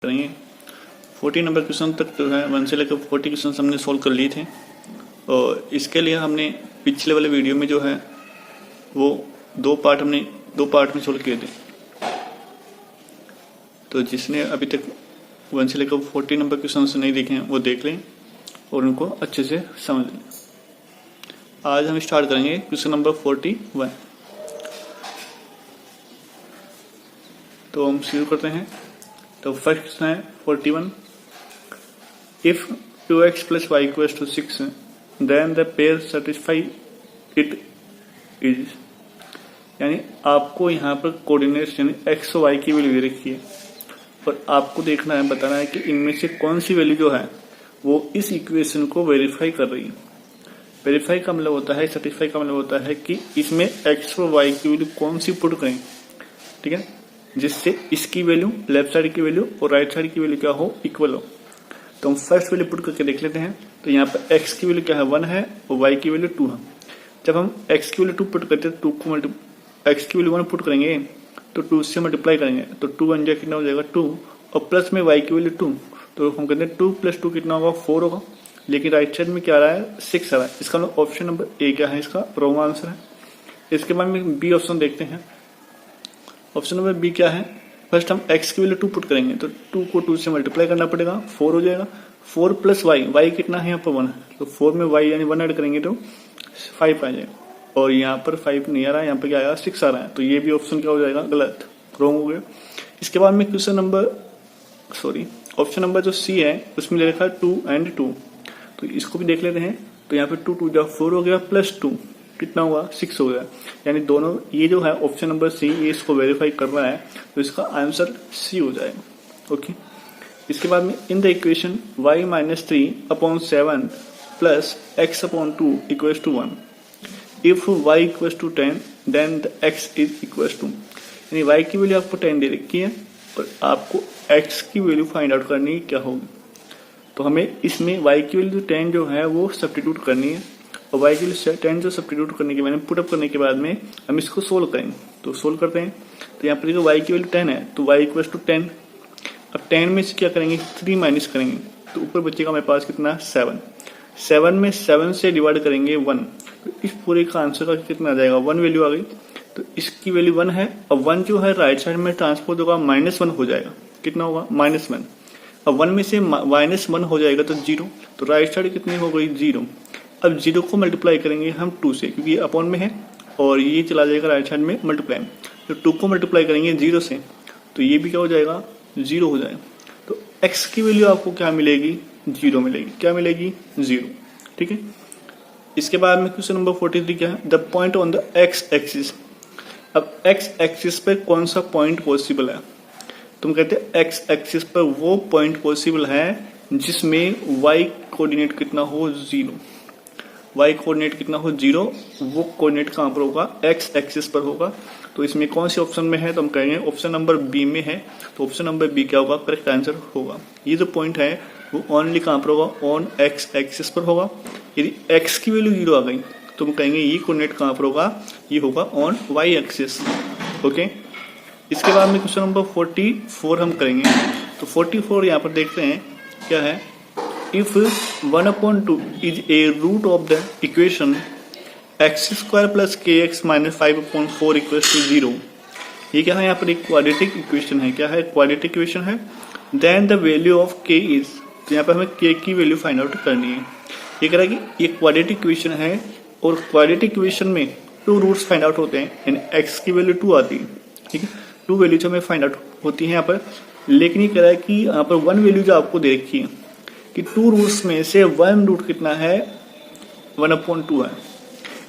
करेंगे। 40 number question तक जो है 1 से लेकर 40 क्वेश्चन हमने सोल्व कर लिए थे और इसके लिए हमने पिछले वाले वीडियो में जो है वो दो पार्ट में सोल्व किए थे। तो जिसने अभी तक 1 से लेकर 40 नंबर क्वेश्चन नहीं देखे हैं वो देख लें और उनको अच्छे से समझ लें। आज हम स्टार्ट करेंगे क्वेश्चन नंबर 41। तो हम शुरू करते हैं। तो फर्स्ट क्वेश्चन है 41। If 2x plus y equals to 6 then the pair satisfy it is, यानी आपको यहाँ पर कोऑर्डिनेट्स यानी x और y की वैल्यू दे रखी है और आपको देखना है, बताना है कि इनमें से कौन सी वैल्यू जो है वो इस इक्वेशन को वेरीफाई कर रही है। वेरीफाई का मतलब होता है, सेटिस्फाई का मतलब होता है कि इसमें x और y की वैल्यू कौन सी पुट करें, ठीक है, जिससे इसकी वैल्यू लेफ्ट साइड की वैल्यू और राइट साइड की वैल्यू क्या हो, इक्वल हो। तो हम फर्स्ट वैल्यू पुट करके देख लेते हैं। तो यहाँ पर x की वैल्यू क्या है, 1 है और y की वैल्यू 2 है। जब हम x की वैल्यू 2 पुट करते हैं, 2 को x की वैल्यू 1 पुट करेंगे तो 2 से मल्टीप्लाई करेंगे तो 2 1 कितना हो जाएगा 2 और प्लस में y की वैल्यू 2, तो हम कहते हैं 2 + 2 कितना होगा 4 होगा। लेकिन राइट साइड में क्या आ रहा है, 6 आ रहा है। इसका ऑप्शन नंबर ए क्या है, इसका रॉन्ग आंसर है। इसके बाद में बी ऑप्शन देखते हैं। ऑप्शन नंबर बी क्या है, फर्स्ट हम x की वैल्यू 2 पुट करेंगे तो 2 को 2 से मल्टीप्लाई करना पड़ेगा, 4 हो जाएगा। 4 + y कितना है यहाँ पर 1 है, तो 4 में y यानी 1 ऐड करेंगे तो 5 आ जाएगा। और यहाँ पर 5 नहीं आ रहा है, यहाँ पर क्या आएगा 6 आ रहा है। तो ये भी ऑप्शन क्या हो जाएगा, गलत, रॉन्ग हो गया। इसके बाद में ऑप्शन नंबर जो सी है उसमें ले रखा है 2 and 2, तो इसको भी देख लेते हैं। तो यहाँ पे 2 2 जा 4 हो गया प्लस 2 कितना हुआ 6 हो गया। यानी दोनों ये जो है ऑप्शन नंबर सी, ये इसको वेरीफाई कर रहा है, तो इसका आंसर सी हो जाएगा। ओके। इसके बाद में in the equation y - 3/7 plus x/2 equals to 1, if y equals to 10 then the x is equals to, यानी y की वैल्यू आपको 10 दे रखी है और आपको x की वैल्यू फाइंड आउट करनी क्या होगी। तो हमें इसमें y की वैल्यू 10 जो है वो सब्स्टिट्यूट करनी है और y की वैल्यू 10 जो सब्स्टिट्यूट करने के बाद में पुट अप करने के बाद में हम इसको सोल्व करेंगे। तो सोल्व करते हैं। तो यहाँ पर देखो y की वैल्यू 10 है तो y इक्वल्स टू 10। अब 10 में से क्या करेंगे, 3 माइनस करेंगे तो ऊपर बचेगा हमारे पास कितना 7। 7 में 7 से डिवाइड करेंगे 1, तो इस पूरे का आंसर का कितना आ जाएगा, 1 वैल्यू आ गई। तो इसकी वैल्यू 1 है और 1 जो है राइट साइड में ट्रांसपोज होगा, -1 हो जाएगा। कितना होगा, -1। अब 1 में से -1 हो जाएगा तो 0, तो राइट साइड कितनी हो गई 0। अब 0 को मल्टीप्लाई करेंगे हम 2 से, क्योंकि ये अपॉन में है और ये चला जाएगा राइट साइड में मल्टीप्लाई। तो 2 को मल्टीप्लाई करेंगे 0 से तो ये भी क्या हो जाएगा, 0 हो जाएगा। तो x की वैल्यू आपको क्या मिलेगी, 0 मिलेगी। क्या मिलेगी, 0। ठीक है। इसके बाद में क्वेश्चन नंबर 43 क्या है, the point on the x axis. अब x एक्सिस पर कौन सा पॉइंट पॉसिबल है, तुम कहते हैं x एक्सिस पर वो पॉइंट पॉसिबल है जिसमें y कोऑर्डिनेट कितना हो 0। y कोऑर्डिनेट कितना हो 0, वो कोऑर्डिनेट कहां पर होगा, x एक्सिस पर होगा। तो इसमें कौन सी ऑप्शन में है, तो हम कहेंगे ऑप्शन नंबर बी में है। तो ऑप्शन नंबर बी क्या होगा, करेक्ट आंसर होगा। ये जो पॉइंट है वो ओनली कहां पर होगा, ऑन x एक्सिस पर होगा। यदि x की वैल्यू 0 आ गई तो हम कहेंगे ये कोऑर्डिनेट कहां पर होगा, ये होगा ऑन y एक्सिस। ओके। इसके बाद में क्वेश्चन नंबर 44 हम करेंगे। तो 44 यहाँ पर देखते हैं क्या है, if 1/2 is a root of the equation x² + kx - 5/4 equals to 0। ये क्या है, यहाँ पर एक क्वाड्रेटिक इक्वेशन है। क्या है, क्वाड्रेटिक इक्वेशन है। Then the value of k is, तो यहाँ पर हमें k की वैल्यू फाइंड आउट करनी है। ये कह रहा है कि ये क्वाड्रेटिक इक्वेशन है और क्वाड्रेटिक इक्वेशन में 2 रूट्स फाइंड आउट होते हैं, यानी x की वैल्यू 2 आती है। ठीक है, 2 वैल्यूज हमें फाइंड आउट होती है यहाँ पर। लेकिन ये कह रहा है कि यहाँ पर 1 वैल्यू जो आपको दे रखी है कि 2 रूट्स में से 1 रूट कितना है, 1/2 है।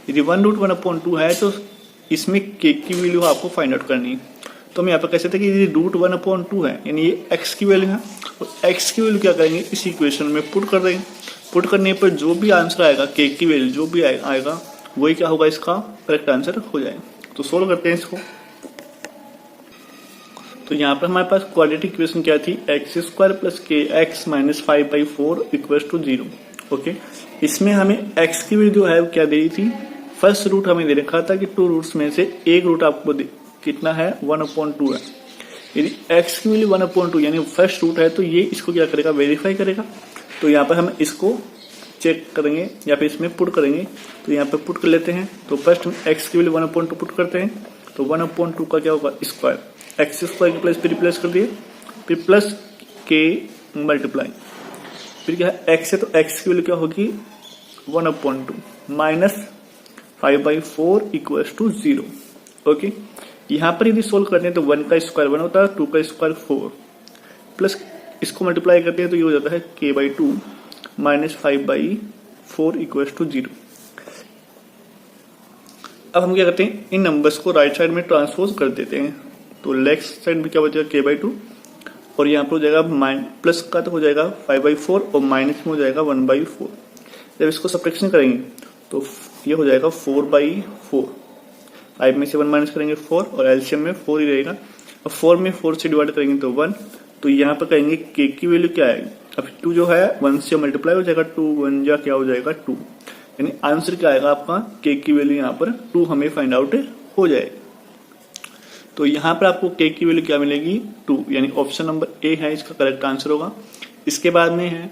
यदि 1 रूट 1/2 है तो इसमें k की वैल्यू आपको फाइंड आउट करनी है। तो हम यहाँ पर कह सकते हैं कि यदि रूट 1/2 है यानी ये x की वैल्यू है और x की वैल्यू क्या करेंगे, इस इक्वेशन में पुट कर देंगे। पुट करने पर जो भी आंसर आएगा, k की वैल्यू जो भी आएगा वही क्या होगा, इसका करेक्ट आंसर हो जाएगा। तो सोल्व करते हैं इसको। तो यहाँ पर हमारे पास क्वाड्रेटिक इक्वेशन क्या थी, x² + kx - 5/4 equals to 0। Okay. इसमें हमें x की वैल्यू जो है क्या दे रही थी, फर्स्ट रूट हमें दे रखा था कि 2 रूट्स में से एक रूट आपको कितना है, 1/2 है। यदि x की वैल्यू 1/2 यानी फर्स्ट रूट है तो ये इसको क्या करेगा, वेरीफाई करेगा। तो यहाँ पर हम इसको चेक करेंगे या फिर इसमें पुट करेंगे। तो यहाँ पे पुट कर लेते हैं। तो फर्स्ट हम x की वैल्यू 1/2 पुट करते हैं। तो 1/2 का क्या होगा, स्क्वायर, एक्स स्क्वायर के प्लेस पे रिप्लेस कर दिए, फिर प्लस के मल्टीप्लाई, फिर क्या है x है तो x की वैल्यू क्या होगी 1/2 माइनस 5/4 इक्वल्स टू 0। ओके, यहाँ पर यदि सोल्व करते हैं तो 1 का स्क्वायर 1 होता है, 2 का स्क्वायर 4, प्लस इसको मल्टीप्लाई करते हैं तो ये हो जाता है k/2 माइनस 5/4 इक्वल्स टू 0। अब हम क्या करते हैं, इन नंबर्स को राइट साइड में ट्रांसपोज कर देते हैं। तो लेफ्ट साइड में क्या बचेगा k/2 और यहाँ पर हो जाएगा प्लस का तो हो जाएगा 5/4 और माइनस में हो जाएगा 1/4। जब इसको सब्ट्रैक्शन करेंगे तो ये हो जाएगा 4/4, 5 में से 1 माइनस करेंगे 4 और एलसीएम में 4 ही रहेगा। अब 4 में 4 से डिवाइड करेंगे तो 1। तो यहाँ पर कहेंगे k की वैल्यू क्या है, अब 2 जो है 1 से मल्टीप्लाई हो जाएगा, 2 1 जा क्या हो जाएगा 2, यानी आंसर क्या आएगा आपका k की वैल्यू यहाँ पर 2 हमें फाइंड आउट हो जाएगा। तो यहाँ पर आपको k की वैल्यू क्या मिलेगी 2, यानी ऑप्शन नंबर ए है इसका करेक्ट आंसर होगा। इसके बाद में है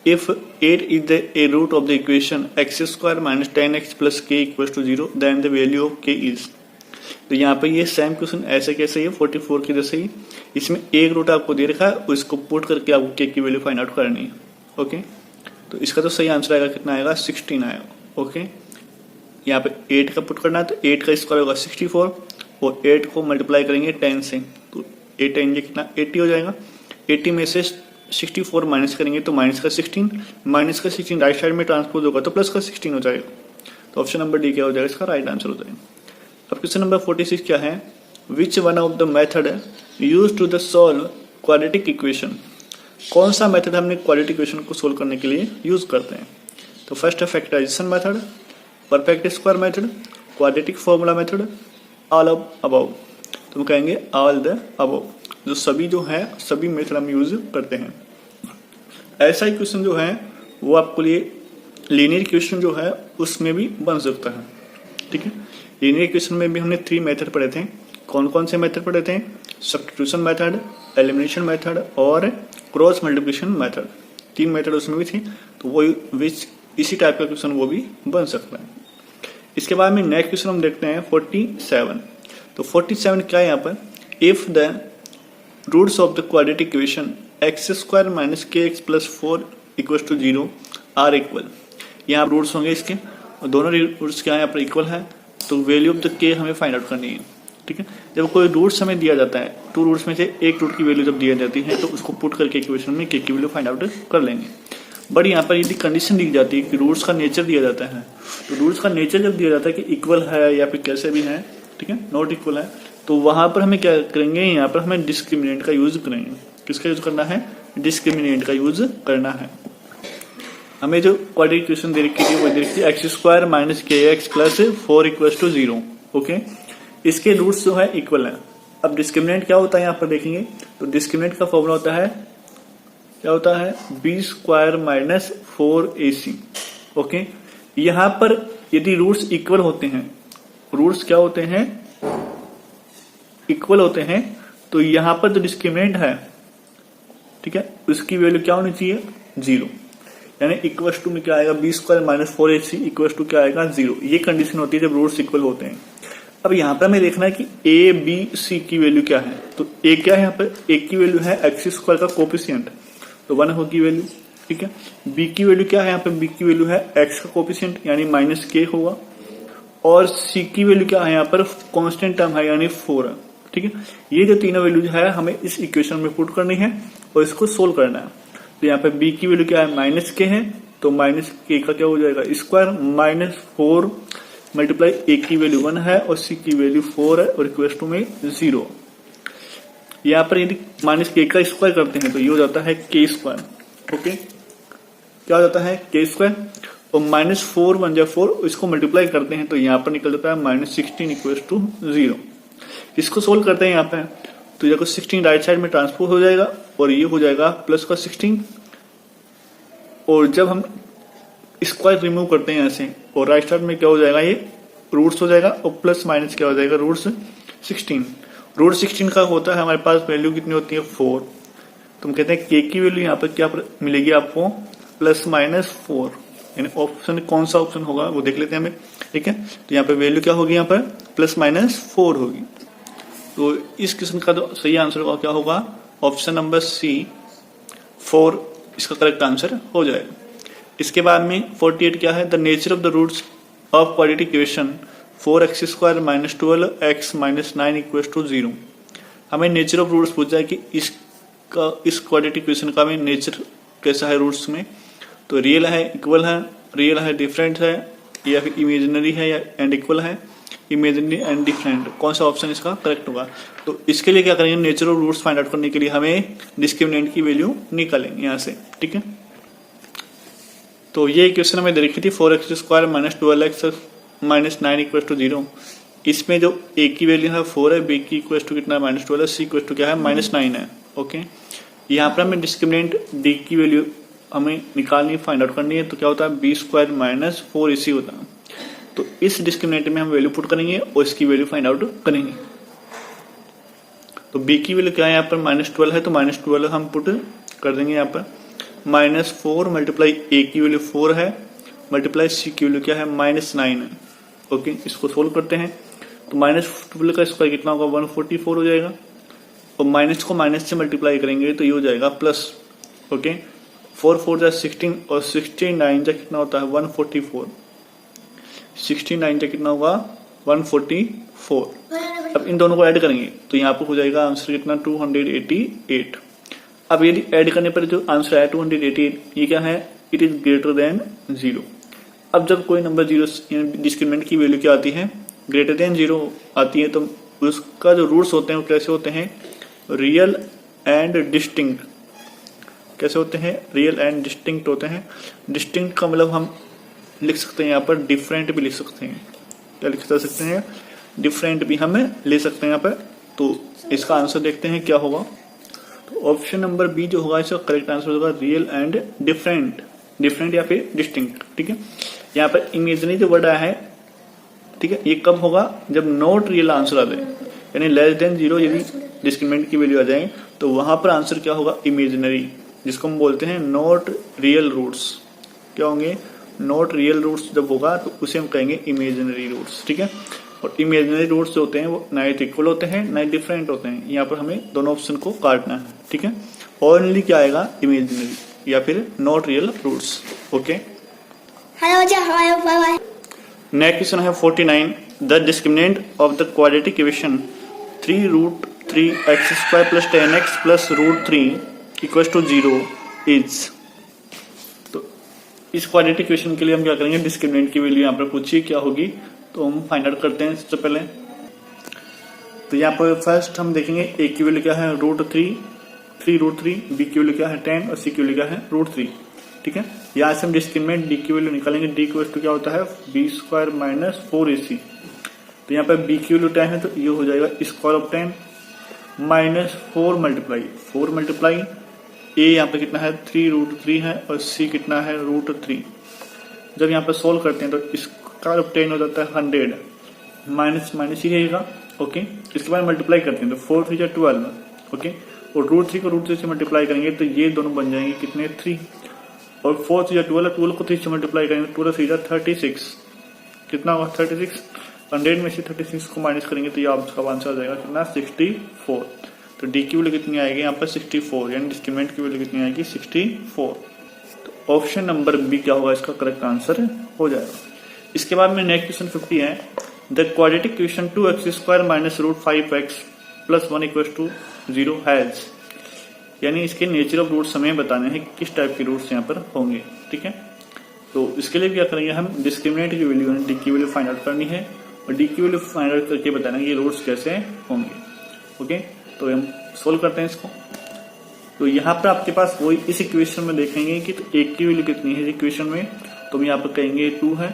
if 8 is the a root of the equation x square minus 10x plus k equals to 0 then the value of k is। तो यहाँ पे ये सेम क्वेश्चन ऐसे कैसे है 44 की जैसे ही, इसमें एक रूट आपको दे रखा है और इसको पुट करके आपको k की वैल्यू फाइंड आउट करनी है। ओके, तो इसका तो सही आंसर आएगा, कितना आएगा 16 आएगा। ओके, यहाँ पे 8 का पुट करना है तो 8 का स्क्वायर होगा 64 और 8 को मल्टीप्लाई करेंगे 10 से तो 8 10 कितना 80 हो जाएगा। 80 में से 64 माइनस करेंगे तो माइनस का 16, माइनस का 16 राइट साइड में ट्रांसपोज होगा तो प्लस का 16 हो जाएगा। तो ऑप्शन नंबर डी क्या हो जाएगा, इसका राइट आंसर हो जाएगा। अब क्वेश्चन नंबर 46 क्या है, which one of the method use to the solve quadratic equation. कौन सा मेथड हमने क्वाड्रेटिक इक्वेशन को सोल्व करने के लिए यूज करते हैं। तो फर्स्ट है factorisation method, perfect square method, quadratic formula method, all of above. तो हम कहेंगे ऑल द अबव, जो सभी जो है सभी मेथड हम यूज करते हैं। ऐसा ही क्वेश्चन जो है वो आपको लिए लीनियर इक्वेशन जो है उसमें भी बन सकता है। ठीक है, लीनियर इक्वेशन में भी हमने 3 मेथड पढ़े थे। कौन कौन से मेथड पढ़े थे, सब्स्टिट्यूशन मेथड, एलिमिनेशन मेथड और क्रॉस मल्टीप्लिकेशन मेथड। 3 मेथड उसमें भी थी, तो वो इसी टाइप का क्वेश्चन वो भी बन सकता है। इसके बाद में नेक्स्ट क्वेश्चन हम देखते हैं 47। तो 47 क्या है यहाँ पर, if the roots of the quadratic equation x square minus k x plus 4 equal to 0 are equal. यहाँ रूट्स होंगे इसके और दोनों रूट्स क्या है यहाँ पर इक्वल है, तो वैल्यू ऑफ द के हमें फाइंड आउट करनी है। ठीक है, जब कोई रूट्स हमें दिया जाता है, 2 रूट्स में से एक रूट की वैल्यू जब दी जाती है तो उसको पुट करके इक्वेशन में के की वैल्यू फाइंड आउट कर लेंगे। बट यहाँ पर यदि कंडीशन दी जाती है कि रूट्स का नेचर दिया जाता है, तो रूट्स का नेचर जब दिया जाता है कि इक्वल है या फिर कैसे भी है, ठीक है, नॉट इक्वल है, तो वहां पर हमें क्या करेंगे, यहाँ पर हमें डिस्क्रिमिनेंट का यूज करेंगे। किसका यूज करना है, डिस्क्रिमिनेंट का यूज करना है। हमें जो क्वाड्रेटिक इक्वेशन दे रखी थी वो दे रखी थी x square minus k x plus 4 equal to 0। Okay, इसके रूट्स जो है इक्वल है। अब डिस्क्रिमिनेंट क्या होता है यहाँ पर देखेंगे, तो डिस्क्रिमिनेंट का फॉर्मूला होता है, क्या होता है, B square minus 4ac। Okay, यहाँ पर यदि रूट्स इक्वल होते हैं, रूट्स क्या होते हैं, इक्वल होते हैं, तो यहाँ पर जो डिस्क्रिमिनेंट है, ठीक है, उसकी वैल्यू क्या होनी चाहिए 0, यानी इक्वल टू में क्या आएगा, b square minus 4ac equal to क्या आएगा 0। ये कंडीशन होती है जब रूट्स इक्वल होते हैं। अब यहाँ पर हमें देखना है कि ए बी सी की वैल्यू क्या है। तो ए क्या है, यहाँ पर ए की वैल्यू है एक्स स्क्वायर का कोफिशिएंट, तो 1 होगी वैल्यू। ठीक है, बी की वैल्यू क्या है, यहाँ पे बी की वैल्यू है एक्स का कोफिशिएंट यानी माइनस के होगा, और सी की वैल्यू क्या है, यहाँ पर कांस्टेंट टर्म है यानी 4 है। ठीक है, ये जो तीनों वैल्यू है हमें इस इक्वेशन में पुट करनी है और इसको सोल्व करना है। तो यहाँ पे बी की वैल्यू क्या है, माइनस के है, तो माइनस के का क्या हो जाएगा स्क्वायर, माइनस 4 मल्टीप्लाई ए की वैल्यू 1 है और सी की वैल्यू 4 है और इक्वल टू में 0। यहाँ पर यदि माइनस के का स्क्वायर करते हैं तो ये हो जाता है के स्क्वायर। ओके, क्या हो जाता है के स्क्वायर, और माइनस 4 1 जा 4, इसको मल्टीप्लाई करते हैं तो यहाँ पर निकल जाता है माइनस 16 इक्वल टू 0। इसको सोल्व करते हैं यहाँ पे, तो ये 16 राइट साइड में ट्रांसपोज हो जाएगा और ये हो जाएगा प्लस का 16, और जब हम स्क्वायर रिमूव करते हैं यहाँ से और राइट साइड में क्या हो जाएगा, ये रूट्स हो जाएगा और प्लस माइनस क्या हो जाएगा रूट्स 16, रूट 16 का होता है हमारे पास वैल्यू कितनी होती है 4। तो हम कहते हैं के की वैल्यू यहाँ पर क्या मिलेगी आपको ±4, यानी ऑप्शन कौन सा ऑप्शन होगा वो देख लेते हैं हमें। ठीक है, तो यहाँ पे वैल्यू क्या होगी, यहाँ पर ±4 होगी। तो इस क्वेश्चन का तो सही आंसर क्या होगा, ऑप्शन नंबर सी 4 इसका करेक्ट आंसर हो जाएगा। इसके बाद में 48 क्या है, the nature of the roots of quadratic equation 4x² - 12x - 9 = 0। हमें नेचर ऑफ रूट्स पूछा है कि इस क्वाड्रेटिक इक्वेशन का में नेचर कैसा है रूट्स में। तो रियल है, इक्वल है, रियल है, डिफरेंट है, या फिर इमेजिनरी है, या एंड इक्वल है, इमेजिनरी एंड डिफरेंट, कौन सा ऑप्शन इसका करेक्ट होगा। तो इसके लिए क्या करेंगे, nature of roots find out करने के लिए हमें डिस्क्रिमिनेंट की वैल्यू निकालेंगे यहाँ से। ठीक है, तो ये इक्वेशन हमें दे रखी थी 4x² - 12x - 9 = 0। इसमें जो a की वैल्यू है 4 है, b की इक्वल टू कितना है -12 है, c इक्वल टू क्या है -9 है। ओके, यहाँ पर हमें डिस्क्रिमिनेंट d की वैल्यू हमें निकालनी, फाइंड आउट करनी है। तो क्या होता है b² - 4ac होता है। तो इस डिस्क्रिमिनेंट में हम वैल्यू पुट करेंगे और इसकी वैल्यू फाइंड आउट करेंगे। तो b की वैल्यू क्या है यहाँ पर -12 है, तो -12 हम पुट कर देंगे यहाँ पर। -4 मल्टीप्लाई a की वैल्यू 4 है, मल्टीप्लाई c की वैल्यू क्या है -9 है। ओके, इसको सोल्व करते हैं तो -12 का स्क्वायर कितना होगा 144 हो जाएगा, और माइनस को माइनस से मल्टीप्लाई करेंगे तो ये हो जाएगा प्लस। ओके, 4 4 जा 16 और 69 जा कितना होता है 144, 69 जा कितना होगा 144। अब इन दोनों को ऐड करेंगे तो यहाँ पर हो जाएगा आंसर कितना 288। अब यदि ऐड करने पर जो आंसर आया 288, ये क्या है, इट इज ग्रेटर देन 0। अब जब कोई नंबर 0 डिस्क्रिमिनेंट की वैल्यू क्या आती है, ग्रेटर देन 0 आती है, तो उसका जो रूट्स होते हैं वो कैसे होते हैं, रियल एंड डिस्टिंक्ट। कैसे होते हैं, रियल एंड डिस्टिंक्ट होते हैं। डिस्टिंक्ट का मतलब हम लिख सकते हैं यहाँ पर डिफरेंट भी लिख सकते हैं। क्या लिख सकते हैं, डिफरेंट भी हम ले सकते हैं यहाँ पर। तो इसका आंसर देखते हैं क्या होगा। तो ऑप्शन नंबर बी जो होगा इसका करेक्ट आंसर होगा रियल एंड डिफरेंट, डिफरेंट या फिर डिस्टिंक्ट। ठीक है, यहाँ पर इमेजिनरी जो वर्ड आया है, ठीक है, ये कब होगा, जब नॉट रियल आंसर आ जाए, यानी लेस देन 0 यदि डिस्क्रिमिनेंट की वैल्यू आ जाए तो वहां पर आंसर क्या होगा इमेजिनरी, जिसको हम बोलते हैं नॉट रियल रूट्स। क्या होंगे, नॉट रियल रूट्स जब होगा तो उसे हम कहेंगे इमेजिनरी रूट्स। ठीक है, और इमेजिनरी रूट्स जो होते हैं वो ना इक्वल होते हैं ना डिफरेंट होते हैं। यहाँ पर हमें दोनों ऑप्शन को काटना है। ठीक है, ओनली क्या आएगा इमेजिनरी या फिर not real roots. Okay, next question है 49, the discriminant of the quadratic equation 3√3x² + 10x + √3 = 0 is. तो इस क्वाड्रेटिक इक्वेशन के लिए हम क्या करेंगे, डिस्क्रिमिनेंट की वैल्यू यहाँ पर पूछिए क्या होगी, तो हम फाइंड आउट करते हैं सबसे पहले। तो यहाँ पर फर्स्ट हम देखेंगे a की वैल्यू क्या है √3, b की वैल्यू क्या है 10 और c की वैल्यू क्या है √3। ठीक है, यहाँ से हम डिस्क्रिमिनेंट d की वैल्यू निकालेंगे। d = क्या होता है b² - 4ac। तो यहाँ पर b की वैल्यू 10 है तो ये हो जाएगा square of 10 minus 4 multiply a यहाँ पे कितना है 3√3 है और c कितना है √3। जब यहाँ पर सोल्व करते हैं तो स्क्वायर ऑफ 10 हो जाता है 100, माइनस माइनस ही रहेगा। ओके, इसके बाद मल्टीप्लाई करते हैं तो 4 3 = 12। ओके, और √3 को √3 से मल्टीप्लाई करेंगे तो ये दोनों बन जाएंगे कितने 3, और 4 3 = 12, 12 को 3 से मल्टीप्लाई करेंगे 12 3 = 36। कितना होगा 36, 100 में से 36 को माइनस करेंगे तो ये आपका आंसर आ जाएगा कितना 64। तो डी की वैल्यू कितनी आएगी यहाँ पर 64, यानी डिस्क्रिमिनेंट की वैल्यू कितनी आएगी 64। तो ऑप्शन नंबर बी क्या होगा इसका करेक्ट आंसर हो जाएगा। इसके बाद में नेक्स्ट क्वेश्चन 50 है, the quadratic equation 2x² - √5x + 1 = 0 has, यानी इसके नेचर ऑफ रूट्स हमें बताने हैं किस टाइप के रूट्स यहाँ पर होंगे। ठीक है, तो इसके लिए क्या करेंगे, हम डिस्क्रिमिनेंट की वैल्यू डी की वैल्यू फाइंड आउट करनी है और डी की वैल्यू फाइंड आउट करके बताना है ये रूट्स कैसे होंगे। ओके, तो हम सोल्व करते हैं इसको। तो यहाँ पर आपके पास वही इस इक्वेशन में देखेंगे कि तो a की वैल्यू कितनी है इस इक्वेशन में, तो हम यहाँ पर कहेंगे 2 है।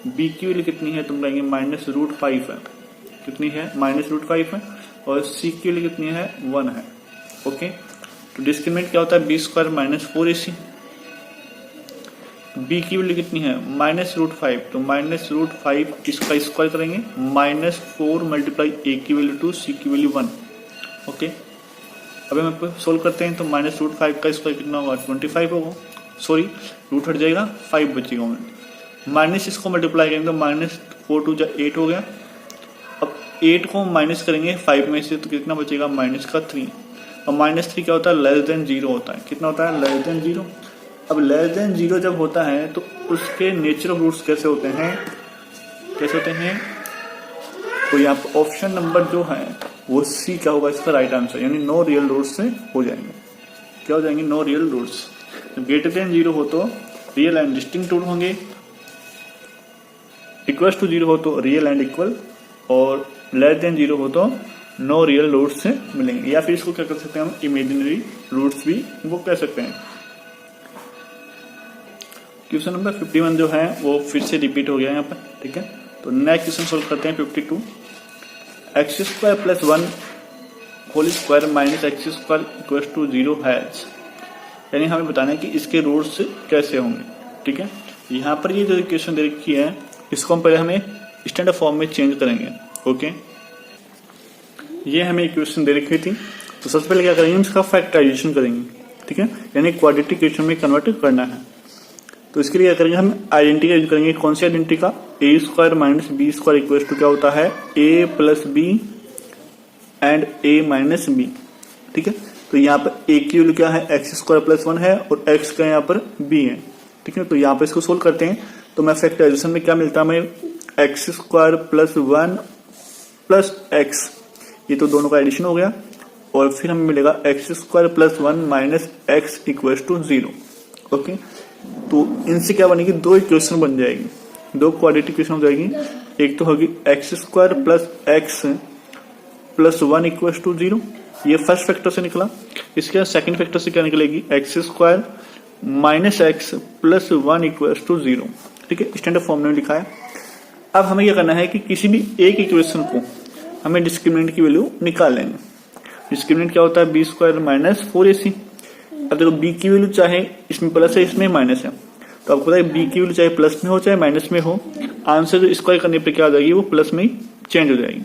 b की वैल्यू कितनी है, तुम कहेंगे -√5 है, कितनी है -√5 है, और c की वैल्यू कितनी है 1 है। ओके, तो डिस्क्रिमिनेंट क्या होता है b² - 4ac। b की वैल्यू कितनी है -√5, तो -√5 इसका स्क्वायर करेंगे, -4 मल्टीप्लाई a की वैल्यू 2, c की वैल्यू 1। ओके, अब हम सोल्व करते हैं तो -√5 का स्क्वायर कितना होगा 25 होगा, सॉरी रूट हट जाएगा 5 बचेगा हमें, माइनस इसको मल्टीप्लाई करेंगे तो -4 2 8 हो गया। अब 8 को माइनस करेंगे 5 में से तो कितना बचेगा -3, और -3 क्या होता है लेस देन 0 होता है, कितना होता है लेस देन 0। अब लेस देन 0 जब होता है तो उसके नेचर ऑफ रूट्स कैसे होते हैं, तो यहाँ पर ऑप्शन नंबर जो है वो सी क्या होगा इसका राइट आंसर, यानी नो रियल रूट्स से हो जाएंगे, क्या हो जाएंगे no real roots. Greater than 0 हो तो रियल एंड डिस्टिंक्ट रूट होंगे, इक्वल टू 0 हो तो रियल एंड इक्वल, और लेस देन 0 हो तो नो रियल रूट्स से मिलेंगे, या फिर इसको क्या कर सकते हैं हम इमेजिनरी रूट्स भी वो कह सकते हैं। क्वेश्चन नंबर 51 जो है वो फिर से रिपीट हो गया यहाँ पर, ठीक है। तो नेक्स्ट क्वेश्चन सोल्व करते हैं 52, x² + 1 whole square minus x² equal to 0 has, यानी हमें बताना है कि इसके रूट्स कैसे होंगे, ठीक है। यहाँ पर ये जो इक्वेशन दे रखी है इसको हम पहले हमें स्टैंडर्ड फॉर्म में चेंज करेंगे, ओके। ये हमें इक्वेशन दे रखी थी, तो सबसे पहले क्या करेंगे इसका फैक्टराइजेशन करेंगे, ठीक है, यानी क्वाड्रेटिक इक्वेशन में कन्वर्ट करना है। तो इसके लिए क्या करेंगे हम आइडेंटिटी का यूज करेंगे, कौन सी आइडेंटिटी का, a² - b² इक्वल टू क्या होता है a + b and a - b, ठीक है। तो यहाँ पर a की वैल्यू क्या है x² + 1 है और x का यहाँ पर b है, ठीक है। तो यहाँ पर इसको सोल्व करते हैं तो मैं फैक्टराइजेशन में क्या मिलता है हमें x² + 1 + x, ये तो दोनों का एडिशन हो गया, और फिर हमें मिलेगा x² + 1 - x equal to 0, okay. तो इनसे क्या बनेगी दो इक्वेशन बन जाएगी, दो क्वाड्रेटिक इक्वेशन हो जाएगी, एक तो होगी x² + x + 1 इक्वल टू 0, ये फर्स्ट फैक्टर से निकला। इसके बाद सेकंड फैक्टर से क्या निकलेगी x² - x + 1 इक्वल टू 0, ठीक है, स्टैंडर्ड फॉर्म में लिखा है। अब हमें क्या करना है कि किसी भी एक इक्वेशन को हमें डिस्क्रिमिनेंट की वैल्यू निकाल लेंगे। डिस्क्रिमिनेंट क्या होता है b² - 4ac। अब देखो b की वैल्यू चाहे इसमें प्लस है इसमें माइनस है, तो आपको पता है b की वैल्यू चाहे प्लस में हो चाहे माइनस में हो, आंसर जो स्क्वायर करने पे क्या आ जाएगी वो प्लस में ही चेंज हो जाएगी।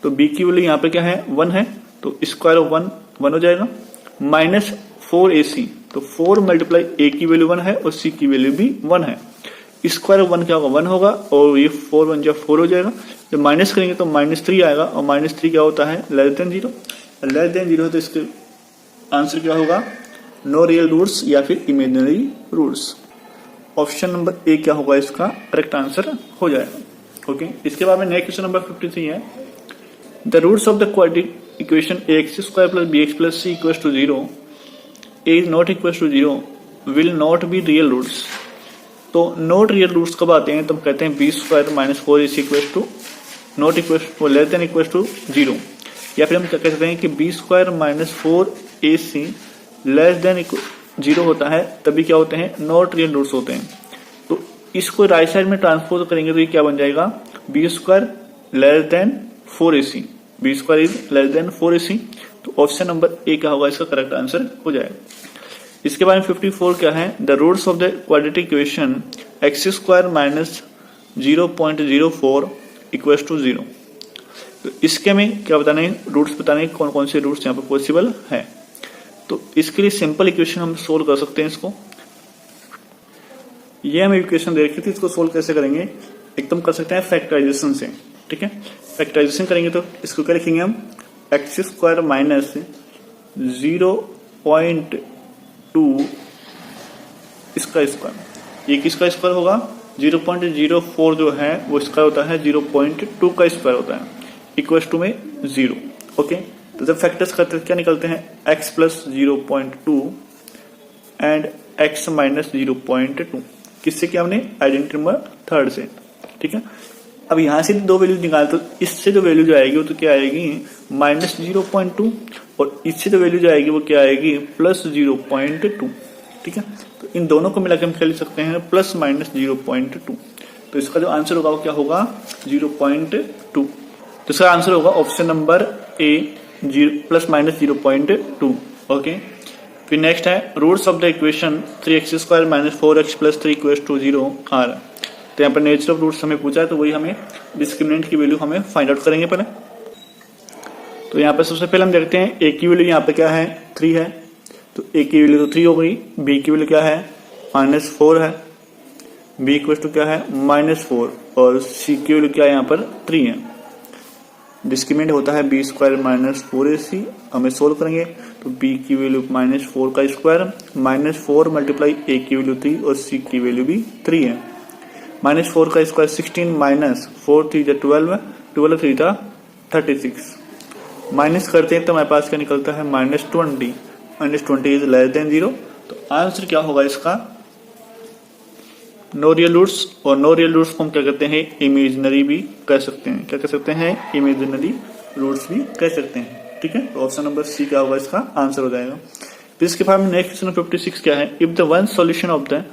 तो b की वैल्यू यहाँ पे क्या है 1 है, तो स्क्वायर ऑफ 1 हो जाएगा, -4ac, तो 4 × a की वैल्यू 1 है और c की वैल्यू भी 1 है, स्क्वायर ऑफ 1 क्या होगा 1 होगा, और ये 4 1 जा 4 हो जाएगा। जब माइनस करेंगे तो -3 आएगा, और -3 क्या होता है लेस देन 0, लेस देन 0 तो इसके आंसर क्या होगा नो रियल रूट्स या फिर imaginary roots. Option number A क्या होगा इसका करेक्ट आंसर हो जाएगा, ओके। इसके बाद में नेक्स्ट क्वेश्चन नंबर 53 है, the roots of the quadratic equation ax² + bx + c equal to 0 a is not equal to 0 will not be real roots. तो नॉट रियल रूट्स कब आते हैं, तो हम कहते हैं b² - 4ac equal to not equal to less than equal to 0, या फिर हम क्या कह सकते हैं कि b² - 4ac लेस देन 0 होता है, तभी क्या होते हैं नॉट रियल रूट्स होते हैं। तो इसको राइट साइड में ट्रांसपोज करेंगे तो ये क्या बन जाएगा b² less than 4ac, b² is less than 4ac, तो ऑप्शन नंबर ए क्या होगा इसका करेक्ट आंसर हो जाएगा। इसके बाद में 54 क्या है, the roots of the quadratic equation x² - 0.04 equal to 0। तो इसके में क्या बताने रूट्स बताने कौन कौन से रूट्स यहाँ पर पॉसिबल है। तो इसके लिए सिंपल इक्वेशन हम सोल्व कर सकते हैं इसको, ये हमें इक्वेशन दे रखी थी, इसको सोल्व कैसे करेंगे एकदम कर सकते हैं फैक्टराइजेशन से, ठीक है। फैक्टराइजेशन करेंगे तो इसको क्या लिखेंगे हम x² - 0.2 इसका स्क्वायर, ये किसका स्क्वायर होगा 0.04 जो है वो इसका होता है 0.2 का स्क्वायर होता है, इक्वल टू में 0, ओके। तो जब फैक्टर्स करते हैं क्या निकलते हैं x + 0.2 एंड x - 0.2, किससे क्या हमने आइडेंटिटी नंबर 3 से, ठीक है। अब यहां से दो वैल्यू निकाल, तो इससे जो वैल्यू जो आएगी वो तो क्या आएगी -0.2, और इससे जो वैल्यू जो आएगी वो क्या आएगी +0.2, ठीक है। तो इन दोनों को मिलाकर हम क्या लिख सकते हैं +-0.2, तो इसका जो आंसर होगा वो क्या होगा 0.2, तो इसका आंसर होगा ऑप्शन नंबर ए +-0.2, ओके। फिर नेक्स्ट है roots of the equation 3x² - 4x + 3 equal to 0 are. तो यहाँ पर नेचर ऑफ रूट्स हमें पूछा है, तो वही हमें डिस्क्रिमिनेंट की वैल्यू हमें फाइंड आउट करेंगे पहले। तो यहाँ पे सबसे पहले हम देखते हैं ए की वैल्यू यहाँ पे क्या है 3 है, तो ए की वैल्यू तो 3 हो गई। बी की वैल्यू क्या है -4 है, बी इक्वल टू क्या है -4 और सी की वैल्यू क्या है यहाँ पर 3 है। डिस्क्रीमेंट होता है बी स्क्वायर -4ac, हमें सोल्व करेंगे तो बी की वैल्यू -4 का स्क्वायर -4 मल्टीप्लाई ए की वैल्यू 3 और सी की वैल्यू भी 3 है। -4 का स्क्वायर 16 -4 3 12 है, 12 3 था 36। माइनस करते हैं तो हमारे पास क्या निकलता है -20, -20 इज लेस देन 0। तो आंसर क्या होगा इसका नो रियल रूट्स, और नो रियल रूट्स को हम क्या कहते हैं इमेजिनरी भी कह सकते हैं। क्या कह सकते हैं इमेजिनरी रूट्स भी कह सकते हैं। ठीक है, तो ऑप्शन नंबर सी क्या होगा इसका आंसर हो जाएगा। फिर इसके बाद में नेक्स्ट क्वेश्चन 56 क्या है, if the one solution of the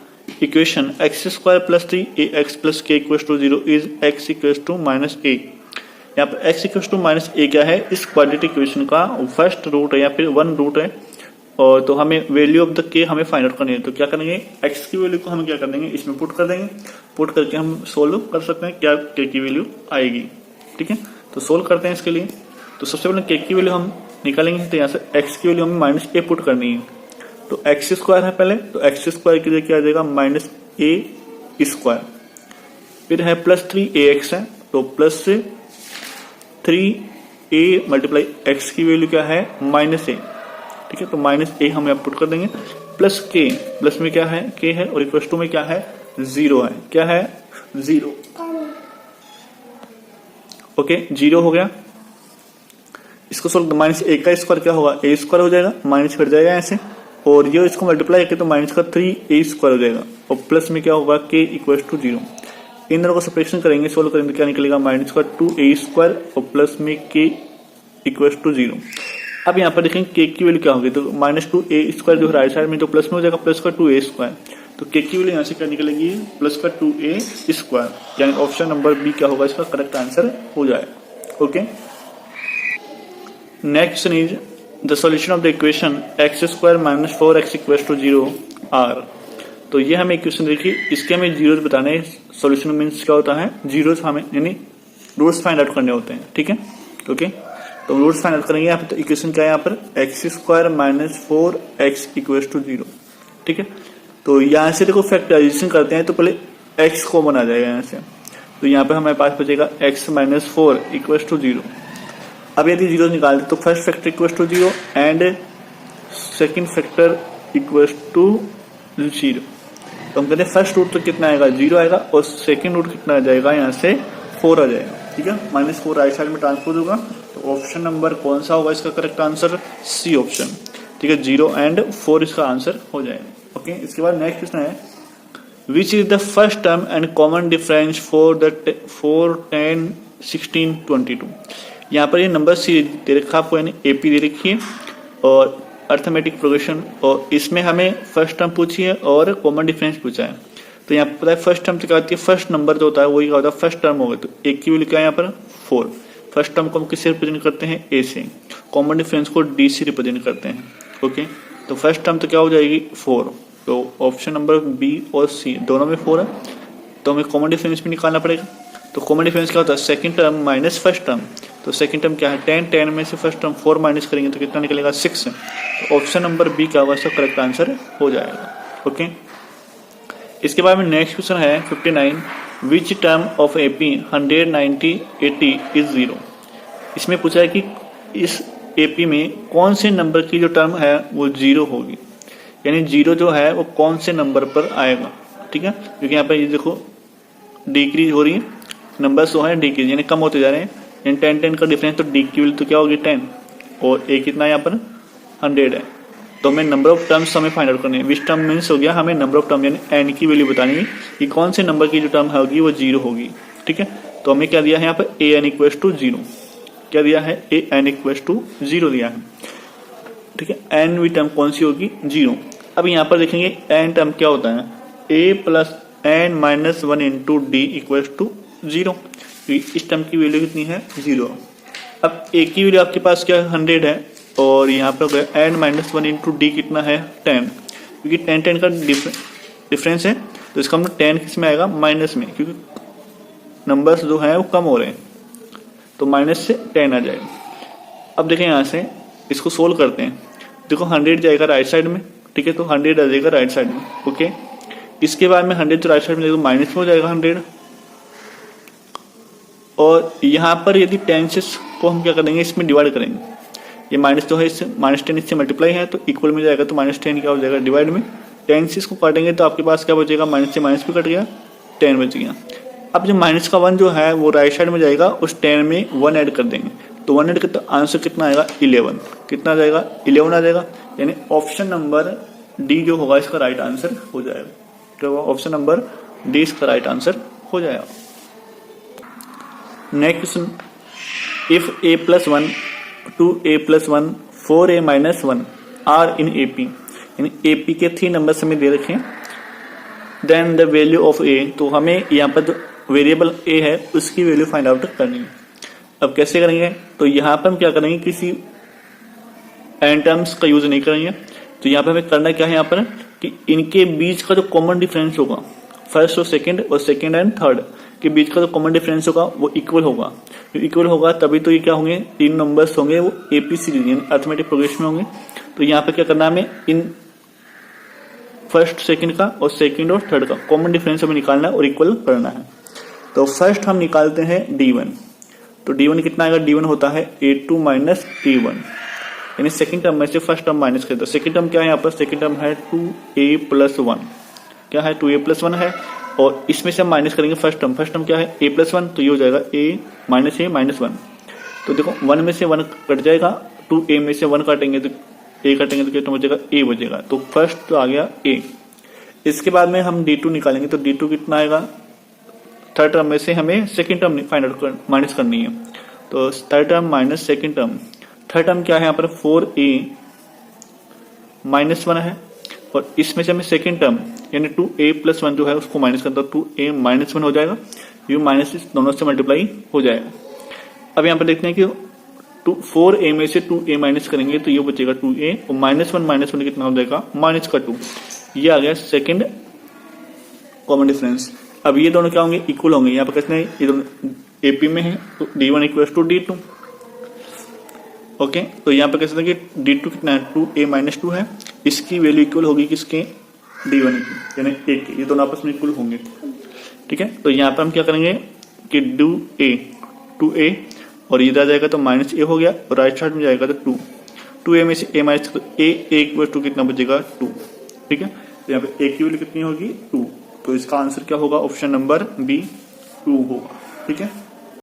equation x² + 3ax + k = 0 is x = -a। यहाँ पर x = -a क्या है, इस क्वाड्रेटिक इक्वेशन का फर्स्ट रूट है या फिर वन रूट है, और तो हमें वैल्यू ऑफ द k हमें फाइंड आउट करनी है। तो क्या करेंगे x की वैल्यू को हम क्या कर देंगे इसमें पुट कर देंगे, पुट करके हम सोल्व कर सकते हैं क्या k की वैल्यू आएगी। ठीक है, तो सोल्व करते हैं इसके लिए। तो सबसे पहले k की वैल्यू हम निकालेंगे, तो यहाँ से x की वैल्यू हमें -a पुट करनी है। तो x² है पहले, तो x² के लिए क्या आ जाएगा -a², फिर है +3ax है, तो +3a मल्टीप्लाई x की वैल्यू क्या है -a। ठीक है, तो -a हम यहाँ पुट कर देंगे, प्लस k, प्लस में क्या है k है और इक्वल टू में क्या है 0 है, क्या है 0। ओके, 0 हो गया। इसको सोल्व -a का स्क्वायर क्या होगा a² हो जाएगा, माइनस कट जाएगा ऐसे, और ये इसको मल्टीप्लाई करके तो -3a² हो जाएगा, और प्लस में क्या होगा k = 0। इन दोनों को सब्ट्रैक्शन करेंगे, सोल्व करेंगे तो क्या निकलेगा -2a² और प्लस में k = 0। अब यहाँ पर देखेंगे k की वैल्यू क्या होगी, तो -2a² जो राइट साइड में तो प्लस में हो जाएगा, प्लस का 2a², तो k की वैल्यू यहाँ से क्या निकलेगी प्लस का 2a², यानी ऑप्शन नंबर बी क्या होगा इसका करेक्ट आंसर हो जाएगा। Okay, next is the solution of the equation x² - 4x = 0 r। तो ये हमें इक्वेशन देखिए, इसके हमें जीरोस बताने, सॉल्यूशन मींस क्या होता है जीरोस हमें यानी रूट्स फाइंड आउट करने होते हैं। ठीक है, ओके, तो रूट्स फाइंड आउट करेंगे यहाँ पर। तो इक्वेशन क्या है यहाँ पर x² - 4x = 0। ठीक है, तो यहाँ से देखो फैक्टराइजेशन करते हैं तो पहले x कॉमन आ जाएगा यहाँ से, तो यहाँ पे हमारे पास बचेगा x - 4 = 0। अब यदि जीरो निकालते तो first factor = 0 and second factor = 0। तो हम कहते हैं फर्स्ट रूट तो कितना आएगा 0 आएगा, और सेकंड रूट कितना आ जाएगा यहाँ से 4 आ जाएगा। ठीक है, -4 राइट साइड में ट्रांसपोज होगा, तो ऑप्शन नंबर कौन सा होगा इसका करेक्ट आंसर सी ऑप्शन। ठीक है, 0 एंड 4 इसका आंसर हो जाएगा। ओके, इसके बाद नेक्स्ट क्वेश्चन है which is the first term and common difference for 10 16 22। यहाँ पर ये नंबर सी दे रखा आपको, यानी एपी दे रखी है और अर्थमेटिक प्रोग्रेशन, और इसमें हमें फर्स्ट टर्म पूछी है और कॉमन डिफरेंस पूछा है। तो यहाँ पर पता है फर्स्ट टर्म क्या होती है, फर्स्ट नंबर जो होता है वही क्या होता है फर्स्ट टर्म होगा। तो एक की वैल्यू क्या है यहाँ पर 4, फर्स्ट टर्म को हम किससे रिप्रेजेंट करते हैं ए से, कॉमन डिफरेंस को डी से रिप्रेजेंट करते हैं। ओके, तो फर्स्ट टर्म तो क्या हो जाएगी 4, तो ऑप्शन नंबर बी और सी दोनों में 4 है, तो हमें कॉमन डिफरेंस भी निकालना पड़ेगा। तो कॉमन डिफरेंस क्या होता है second term minus first term, तो सेकंड टर्म क्या है 10 में से फर्स्ट टर्म 4 माइनस करेंगे तो कितना निकलेगा 6। तो ऑप्शन नंबर बी क्या होगा इसका करेक्ट आंसर हो जाएगा। ओके, इसके बाद में नेक्स्ट क्वेश्चन है 59 which term of AP 100 90 80 is 0। इसमें पूछा है कि इस एपी में कौन से नंबर की जो टर्म है वो 0 होगी, यानी 0 जो है वो कौन से नंबर पर आएगा। ठीक है, क्योंकि यहाँ पर ये देखो डिक्रीज हो रही है, नंबर जो है डिक्रीज यानी कम होते जा रहे हैं, यानी 10 का डिफरेंस, तो डी की वैल्यू तो क्या होगी 10 और ए कितना यहाँ पर 100 है। तो हमें नंबर ऑफ टर्म्स हमें फाइंड आउट करनी है, विच टर्म मीन्स हो गया हमें नंबर ऑफ टर्म यानी एन की वैल्यू बतानी है कि कौन से नंबर की जो टर्म होगी वो 0 होगी। ठीक है, तो हमें क्या दिया है यहाँ पर ए एन = 0, क्या दिया है ए एन = 0 दिया है। ठीक है, एन वी टर्म कौन सी होगी 0। अब यहाँ पर देखेंगे एन टर्म क्या होता है a plus n minus 1 into d = 0, इस टर्म की वैल्यू कितनी है 0। अब ए की वैल्यू आपके पास क्या 100 है, और यहाँ पर एन माइनस 1 इंटू डी कितना है 10, क्योंकि 10 का डिफरेंस है, तो इसका मतलब 10 किस में आएगा माइनस में, क्योंकि नंबर्स जो हैं वो कम हो रहे हैं, तो माइनस से 10 आ जाएगा। अब देखें यहाँ से इसको सोल्व करते हैं। देखो 100 जाएगा राइट साइड में, ठीक है, तो 100 आ जाएगा राइट साइड में। ओके, इसके बाद में 100 जो राइट साइड में जाएगा माइनस में हो जाएगा 100, और यहाँ पर यदि टेंसेस को हम क्या करेंगे, इसमें डिवाइड करेंगे। ये माइनस जो है इससे -10 इससे मल्टीप्लाई है तो इक्वल में जाएगा, तो -10 क्या हो जाएगा डिवाइड में। टेंसेस को काटेंगे तो आपके पास क्या बचेगा, माइनस से माइनस भी कट गया, 10 बच गया। अब जो माइनस का 1 जो है वो राइट साइड में जाएगा, उस 10 में 1 ऐड कर देंगे, तो 1 ऐड करते आंसर कितना आएगा 11। कितना आ जाएगा 11 आ जाएगा, यानी ऑप्शन नंबर डी जो होगा इसका राइट आंसर हो जाएगा। क्या होगा, ऑप्शन नंबर डी इसका राइट आंसर हो जाएगा। Next question, if a+1 2a+1 4a-1 are in AP, यानी AP के 3 नंबर हमें दे रखे हैं, then the value of a, तो हमें यहाँ पर जो वेरिएबल a है उसकी वैल्यू फाइंड आउट करनी है। अब कैसे करेंगे, तो यहाँ पर हम क्या करेंगे, किसी एंड टर्म्स का यूज नहीं करेंगे। तो यहाँ पर हमें करना क्या है, यहाँ पर कि इनके बीच का जो कॉमन डिफरेंस होगा, फर्स्ट और सेकंड एंड थर्ड के बीच का जो कॉमन डिफरेंस होगा वो इक्वल होगा। इक्वल होगा तभी तो ये क्या होंगे, 3 नंबर्स होंगे वो AP सीरीज यानी अरिथमेटिक प्रोग्रेशन में होंगे। तो यहाँ पे क्या करना है, हमें इन फर्स्ट सेकंड का और सेकंड और थर्ड का कॉमन डिफरेंस हमें निकालना है और इक्वल करना है। तो फर्स्ट हम निकालते हैं D1, तो D1 कितना आएगा, D1 होता है A2 माइनस A1, यानी सेकंड टर्म में से फर्स्ट टर्म माइनस कर दो। सेकंड टर्म क्या है, यहाँ पर सेकंड टर्म है 2a+1, क्या है 2a+1 है, और इसमें से हम माइनस करेंगे फर्स्ट टर्म क्या है a+1, तो ये हो जाएगा a-1। तो देखो 1 में से 1 कट जाएगा, 2a में से 1 काटेंगे तो a काटेंगे तो कितना बचेगा, a बचेगा। तो फर्स्ट तो आ गया a। इसके बाद में हम D2 निकालेंगे, तो D2 कितना आएगा, थर्ड टर्म में से हमें second term find out minus करनी है, तो third term minus second term. Third term क्या है यहाँ पर 4a-1 है, और इसमें से हमें सेकंड टर्म यानी 2a+1 जो है उसको माइनस करता है, 2a-1 हो जाएगा, ये माइनस दोनों से मल्टीप्लाई हो जाएगा। अब यहाँ पर देखते हैं कि 4a में से 2a माइनस करेंगे तो ये बचेगा 2a, और -1 कितना हो जाएगा, -2। ये आ गया सेकंड कॉमन डिफरेंस। अब ये दोनों क्या होंगे, इक्वल होंगे। यहाँ पर कहते हैं ये दोनों AP में है, तो D1 = D2। ओके, तो यहाँ पर कह सकते हैं कि D2 कितना है, 2a-2 है, इसकी वैल्यू इक्वल होगी किसके, D1 की, यानी a की, ये दोनों आपस में इक्वल होंगे। ठीक है, तो यहाँ पर हम क्या करेंगे कि 2a और इधर आ जाएगा तो -a हो गया, और राइट साइड में जाएगा तो 2a में से a माइनस, तो a कितना बचेगा 2। ठीक है, तो यहाँ पे a की वैल्यू कितनी होगी 2, तो इसका आंसर क्या होगा, ऑप्शन नंबर B 2 होगा। ठीक है।